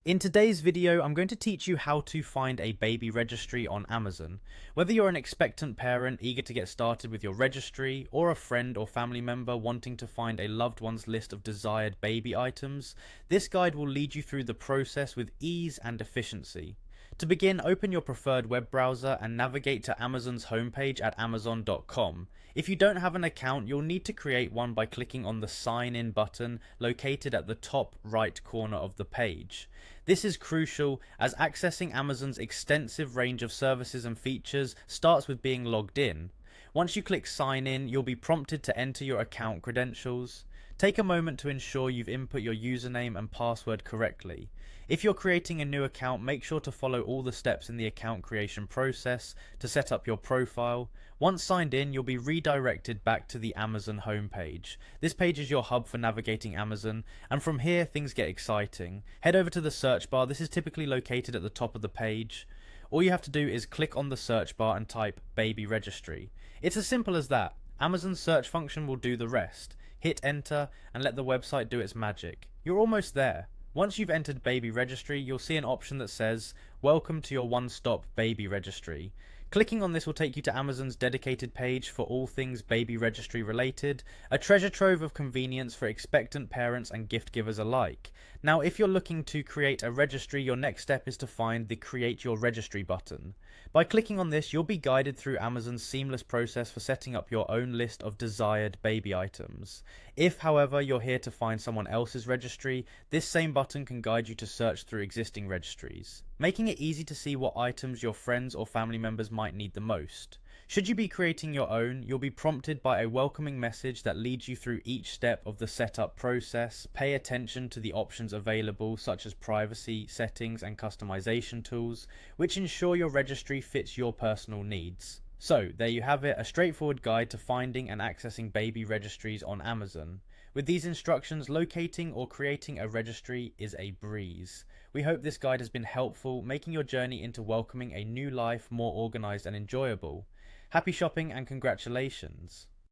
In today's video, I'm going to teach you how to find a baby registry on Amazon. Whether you're an expectant parent eager to get started with your registry, or a friend or family member wanting to find a loved one's list of desired baby items, this guide will lead you through the process with ease and efficiency. To begin, open your preferred web browser and navigate to Amazon's homepage at amazon.com. If you don't have an account, you'll need to create one by clicking on the Sign In button located at the top right corner of the page. This is crucial as accessing Amazon's extensive range of services and features starts with being logged in. Once you click Sign In, you'll be prompted to enter your account credentials. Take a moment to ensure you've input your username and password correctly. If you're creating a new account, make sure to follow all the steps in the account creation process to set up your profile. Once signed in, you'll be redirected back to the Amazon homepage. This page is your hub for navigating Amazon, and from here things get exciting. Head over to the search bar. This is typically located at the top of the page. All you have to do is click on the search bar and type baby registry. It's as simple as that. Amazon's search function will do the rest. Hit enter and let the website do its magic. You're almost there. Once you've entered baby registry, you'll see an option that says, "Welcome to your one-stop baby registry." Clicking on this will take you to Amazon's dedicated page for all things baby registry related, a treasure trove of convenience for expectant parents and gift givers alike. Now, if you're looking to create a registry, your next step is to find the Create Your Registry button. By clicking on this, you'll be guided through Amazon's seamless process for setting up your own list of desired baby items. If, however, you're here to find someone else's registry, this same button can guide you to search through existing registries, making it easy to see what items your friends or family members might need the most. Should you be creating your own, you'll be prompted by a welcoming message that leads you through each step of the setup process. Pay attention to the options available, such as privacy, settings, and customization tools, which ensure your registry fits your personal needs. So, there you have it, a straightforward guide to finding and accessing baby registries on Amazon. With these instructions, locating or creating a registry is a breeze. We hope this guide has been helpful, making your journey into welcoming a new life more organized and enjoyable. Happy shopping and congratulations!